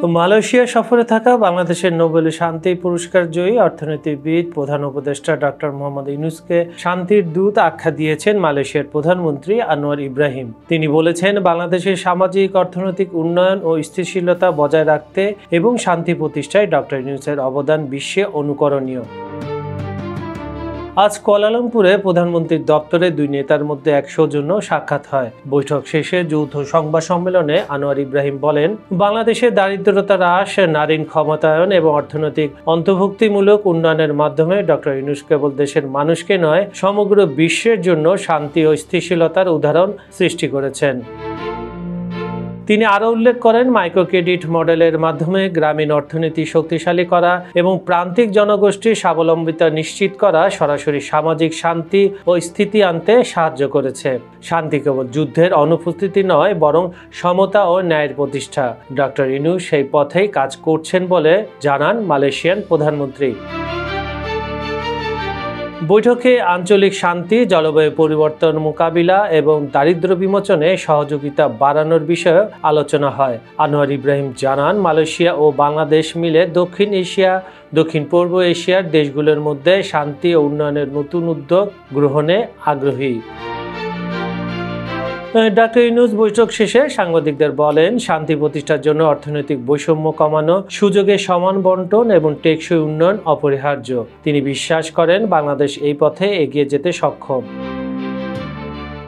Malaysia সফরে থাকা বাংলাদেশের নোবেল শান্তি পুরস্কার জয়ী অর্থনীতিবিদ প্রধান উপদেষ্টা ডক্টর মোহাম্মদ ইউনূসকে শান্তির দূত আখ্যা দিয়েছেন মালয়েশিয়ার প্রধানমন্ত্রী আনোয়ার ইব্রাহিম। তিনি বলেছেন, বাংলাদেশের সামাজিক অর্থনৈতিক উন্নয়ন ও স্থিতিশীলতা বজায় রাখতে এবং শান্তি প্রতিষ্ঠায় ডক্টর ইউনূসের অবদান বিশ্বে অনুকরণীয়। আজ কুয়ালালামপুরে প্রধানমন্ত্রীর দপ্তরে দুই নেতার মধ্যে এক সৌজন্য সাক্ষাৎ হয়। বৈঠক শেষে যৌথ সংবাদ সম্মেলনে আনোয়ার ইব্রাহিম বলেন, বাংলাদেশের দারিদ্রতা হ্রাস, নারীর ক্ষমতায়ন এবং অর্থনৈতিক অন্তর্ভুক্তিমূলক উন্নয়নের মাধ্যমে ডক্টর ইউনূস কেবল দেশের মানুষকে নয়, সমগ্র বিশ্বের জন্য শান্তি ও স্থিতিশীলতার উদাহরণ সৃষ্টি করেছেন। তিনি আরও উল্লেখ করেন, মাইক্রো ক্রেডিট মডেলের মাধ্যমে গ্রামীণ অর্থনীতি শক্তিশালী করা এবং প্রান্তিক জনগোষ্ঠীর স্বাবলম্বিতা নিশ্চিত করা সরাসরি সামাজিক শান্তি ও স্থিতি আনতে সাহায্য করেছে। শান্তি কেবল যুদ্ধের অনুপস্থিতি নয়, বরং সমতা ও ন্যায়ের প্রতিষ্ঠা। ডক্টর ইউনূস সেই পথেই কাজ করছেন বলে জানান মালয়েশিয়ান প্রধানমন্ত্রী। বৈঠকে আঞ্চলিক শান্তি, জলবায়ু পরিবর্তন মোকাবিলা এবং দারিদ্র্য বিমোচনে সহযোগিতা বাড়ানোর বিষয়ে আলোচনা হয়। আনোয়ার ইব্রাহিম জানান, মালয়েশিয়া ও বাংলাদেশ মিলে দক্ষিণ এশিয়া, দক্ষিণ পূর্ব এশিয়ার দেশগুলোর মধ্যে শান্তি ও উন্নয়নের নতুন উদ্যোগ গ্রহণে আগ্রহী। ডক্টর ইউনূস বৈঠক শেষে সাংবাদিকদের বলেন, শান্তি প্রতিষ্ঠার জন্য অর্থনৈতিক বৈষম্য কমানো, সুযোগের সমান বন্টন এবং টেকসই উন্নয়ন অপরিহার্য। তিনি বিশ্বাস করেন, বাংলাদেশ এই পথে এগিয়ে যেতে সক্ষম।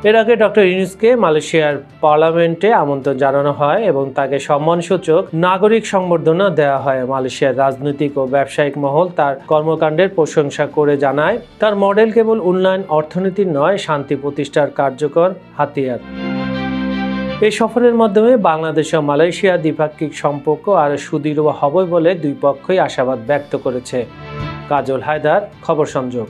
এর আগে ডক্টর ইউনূসকে মালয়েশিয়ার পার্লামেন্টে আমন্ত্রণ জানানো হয় এবং তাকে সম্মানসূচক নাগরিক সংবর্ধনা দেওয়া হয়। মালয়েশিয়ার রাজনৈতিক ও ব্যবসায়িক মহল তার কর্মকাণ্ডের প্রশংসা করে জানায়, তার মডেল কেবল উন্নয়ন অর্থনীতির নয়, শান্তি প্রতিষ্ঠার কার্যকর হাতিয়ার। এই সফরের মাধ্যমে বাংলাদেশ ও মালয়েশিয়া দ্বিপাক্ষিক সম্পর্ক আরও সুদৃঢ় হবে বলে দুই পক্ষই আশাবাদ ব্যক্ত করেছে। কাজল হায়দার, খবর সংযোগ।